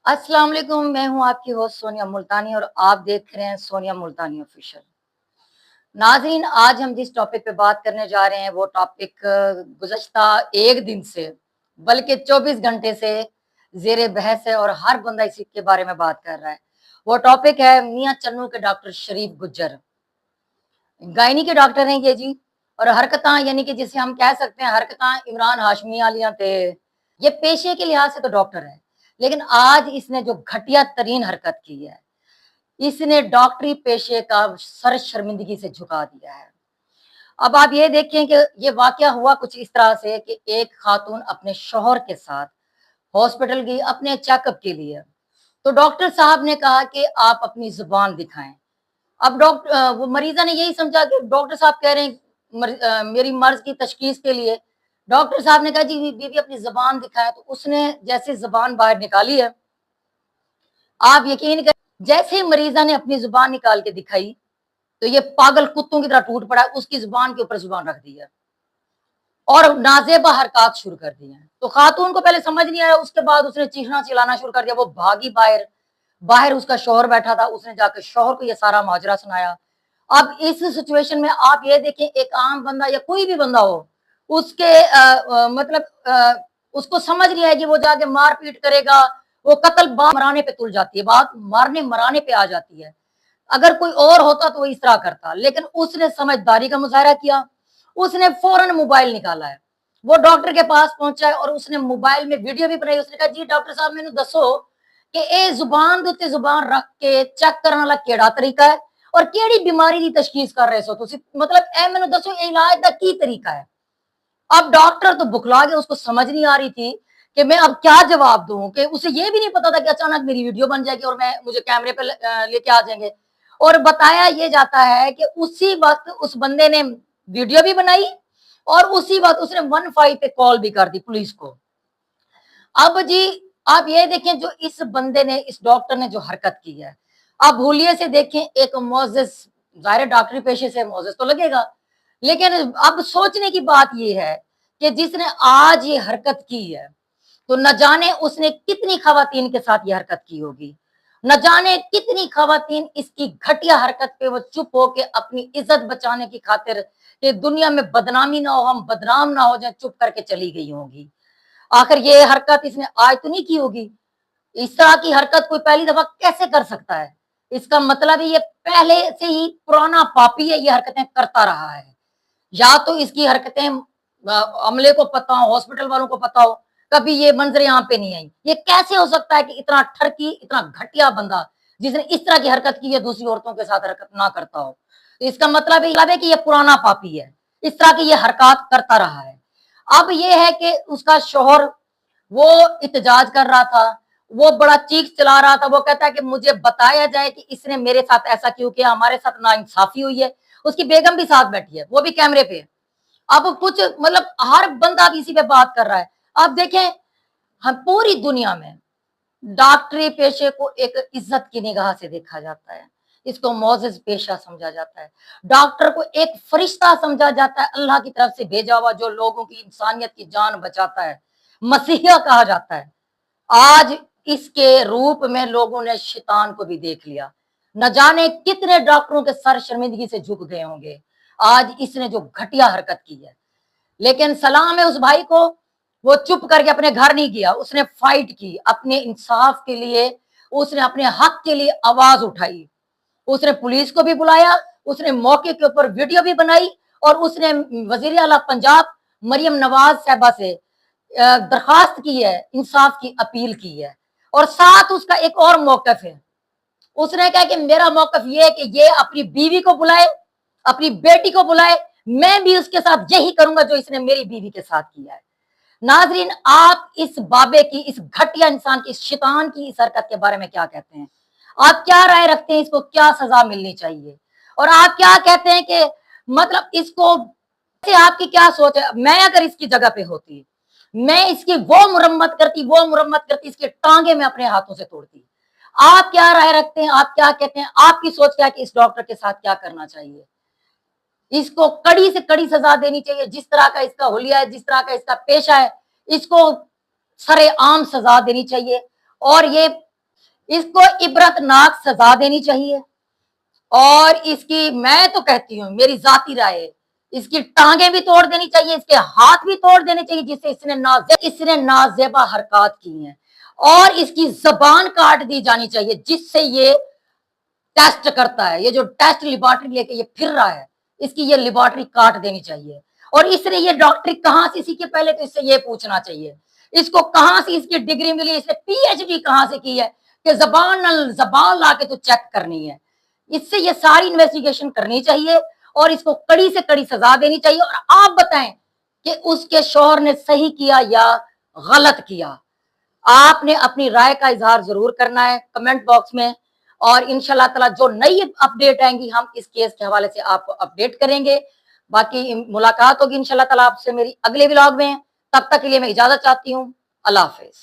अस्सलाम वालेकुम, मैं हूँ आपकी होस्ट सोनिया मुल्तानी और आप देख रहे हैं सोनिया मुल्तानी ऑफिशियल। नाज़रीन, आज हम जिस टॉपिक पे बात करने जा रहे हैं वो टॉपिक गुज़श्ता 1 दिन से बल्कि 24 घंटे से ज़ेरे बहस है और हर बंदा इसी के बारे में बात कर रहा है। वो टॉपिक है मियां चन्नू के डॉक्टर शरीफ गुज्जर। गायनी के डॉक्टर हैं ये जी, और हरकतां यानी कि जिसे हम कह सकते हैं हरकतां इमरान हाशमी वालियां थे। ये पेशे के लिहाज से तो डॉक्टर है, लेकिन आज इसने जो घटिया तरीन हरकत की है, इसने डॉक्टरी पेशे का सर शर्मिंदगी से झुका दिया है। अब आप ये देखें कि ये वाकया हुआ कुछ इस तरह से कि एक खातून अपने शौहर के साथ हॉस्पिटल गई अपने चेकअप के लिए। तो डॉक्टर साहब ने कहा कि आप अपनी जुबान दिखाएं। अब वो मरीज़ा ने यही समझा कि डॉक्टर साहब कह रहे हैं मेरी मर्ज़ की तशख़ीस के लिए। डॉक्टर साहब ने कहा जी बीवी अपनी ज़ुबान दिखाएँ, तो उसने जैसे ज़ुबान बाहर निकाली है, आप यकीन करें जैसे ही मरीज़ा ने अपनी ज़ुबान निकाल के दिखाई, तो ये पागल कुत्तों की तरह टूट पड़ा, उसकी ज़ुबान के ऊपर ज़ुबान रख दी है और नाज़ेबा हरकत शुरू कर दी हैं। तो खातून को पहले समझ नहीं आया, उसके बाद उसने चीखना-चिल्लाना शुरू कर दिया, वो भागी बाहर। बाहर उसका शौहर बैठा था, उसने जाकर शौहर को ये सारा माजरा सुनाया। अब इस सिचुएशन में आप ये देखें एक आम बंदा या कोई भी बंदा हो, उसके मतलब उसको समझ नहीं आएगी, वो जाके मार-पीट करेगा, वो कत्ल बाप मराने पे तुल जाती है, बात मारने-मराने पे आ जाती है। अगर कोई और होता तो वो इस तरह करता, लेकिन उसने समझदारी का मुज़ाहरा किया, उसने फ़ौरन मोबाइल निकाला है। वो डॉक्टर के पास पहुँचा है और उसने मोबाइल में वीडियो भी बनाई, उसने कहा जी डॉक्टर साहब मैनू दसो कि ए ज़ुबान दे उत्ते ज़ुबान रख के चेक करने वाला केड़ा तरीका है और केड़ी बीमारी दी तशख़ीस कर रहे सो तुसी, मतलब ए मैनू दसो ए इलाज दा की तरीका है। अब डॉक्टर तो बुखला गया, उसको समझ नहीं आ रही थी कि मैं अब क्या जवाब दूँ, कि उसे ये भी नहीं पता था कि अचानक मेरी वीडियो बन जाएगी और मुझे कैमरे पे लेके आ जाएँगे। और बताया ये जाता है कि उसी वक़्त उस बंदे ने वीडियो भी बनाई और उसी वक़्त उसने 15 पे कॉल भी कर दी पुलिस को। अब जी आप ये देखें जो इस बंदे ने, इस डॉक्टर ने जो हरकत की है, आप भूलिए से देखें एक मोअज़्ज़िज़, ज़ाहिर है डॉक्टरी पेशे से मोअज़्ज़िज़ तो लगेगा, लेकिन अब सोचने की बात ये है कि जिसने आज ये हरकत की है, तो न जाने उसने कितनी ख़वातीन के साथ ये हरकत की होगी। न जाने कितनी ख़वातीन इसकी घटिया हरकत पे वो चुप होके अपनी इज़्ज़त बचाने की खातिर कि दुनिया में बदनामी ना हो, हम बदनाम ना हो जाएँ, चुप करके चली गई होंगी। आखिर ये हरकत इसने आज तो नहीं की होगी। इस तरह की हरकत कोई पहली दफा कैसे कर सकता है? इसका मतलब है ये पहले से ही पुराना पापी है, ये हरकतें करता रहा है। या तो इसकी हरकतें अमले को पता हो, हॉस्पिटल वालों को पता हो, कभी ये मंज़र यहाँ पे नहीं आई। ये कैसे हो सकता है कि इतना ठरकी, इतना घटिया बंदा जिसने इस तरह की हरकत की है दूसरी औरतों के साथ हरकत ना करता हो। तो इसका मतलब है कि ये पुराना पापी है। इस तरह की ये हरकत करता रहा है। अब ये है कि उसका शौहर वो इत्तेजाज कर रहा था, वो बड़ा चीख चिल्ला रहा था, वो कहता है कि मुझे बताया जाए कि इसने मेरे साथ ऐसा क्यों किया, हमारे साथ नाइंसाफ़ी हुई है। उसकी बेगम भी साथ बैठी है, वो भी कैमरे पे है। अब कुछ मतलब हर बंदा अब इसी पे बात कर रहा है। अब देखें, हम पूरी दुनिया में डॉक्टरी पेशे को एक इज्जत की निगाह से देखा जाता है। इसको मोअज़्ज़िज़ पेशा समझा जाता है। डॉक्टर को एक फरिश्ता समझा जाता है, अल्लाह की तरफ से भेजा हुआ जो लोगों की इंसानियत की जान बचाता है। मसीहा कहा जाता है। आज इसके रूप में लोगों ने शैतान को भी देख लिया। न जाने कितने डॉक्टरों के सर शर्मिंदगी से झुक गए होंगे। आज इसने जो घटिया हरकत की है। लेकिन सलाम है उस भाई को, वो चुप करके अपने घर नहीं गया, उसने फाइट की, अपने इंसाफ के लिए, उसने अपने हक के लिए आवाज उठाई। उसने पुलिस को भी बुलाया, उसने मौके के ऊपर वीडियो भी बनाई और उसने वजीर आला पंजाब मरियम नवाज साहबा से दरखास्त की है, इंसाफ की अपील की है। और साथ उसका एक और मौकफ है, उसने कहा कि मेरा मौकफ ये है कि ये अपनी बीवी को बुलाए, अपनी बेटी को बुलाए, मैं भी उसके साथ यही करूंगा जो इसने मेरी बीवी के साथ किया है। नाजरीन, आप इस बाबे की, इस घटिया इंसान की, इस शैतान की इस हरकत के बारे में क्या कहते हैं? आप क्या राय रखते हैं? इसको क्या सजा मिलनी चाहिए? और आप क्या कहते हैं कि मतलब इसको से आपकी क्या सोच है? मैं अगर इसकी जगह पे होती, मैं इसकी वो मुरम्मत करती, इसके टांगे में अपने हाथों से तोड़ती। आप क्या राय रखते हैं? आप क्या कहते हैं? आपकी सोच क्या है कि इस डॉक्टर के साथ क्या करना चाहिए? इसको कड़ी से कड़ी सजा देनी चाहिए, जिस तरह का इसका हुलिया है, जिस तरह का इसका पेशा है, इसको सरेआम सजा देनी चाहिए। और ये इसको इबरतनाक सजा देनी चाहिए और इसकी, मैं तो कहती हूँ, मेरी जाती राय है, इसकी टांगे भी तोड़ देनी चाहिए, इसके हाथ भी तोड़ देने चाहिए जिससे इसने नाजेबा हरकत की हैं, और इसकी जबान काट दी जानी चाहिए जिससे ये टेस्ट करता है, ये जो टेस्ट लेबोरेटरी लेके ये फिर रहा है, इसकी ये लेबोरेटरी काट देनी चाहिए। और इसने ये डॉक्टरी कहां से सीखी, पहले तो इससे ये पूछना चाहिए, इसको कहां से इसकी डिग्री मिली, इसने पीएचडी कहां से की है कि जबान ला के तो चेक करनी है। इससे ये सारी इन्वेस्टिगेशन करनी चाहिए और इसको कड़ी से कड़ी सजा देनी चाहिए। और आप बताएं कि उसके शौहर ने सही किया या गलत किया। आपने अपनी राय का इजहार जरूर करना है कमेंट बॉक्स में, और इंशाल्लाह ताला जो नई अपडेट आएंगी हम इस केस के हवाले से आपको अपडेट करेंगे। बाकी मुलाकात होगी इंशाल्लाह ताला आपसे मेरी अगले व्लॉग में। तब तक के लिए मैं इजाजत चाहती हूँ। अल्लाह हाफिज।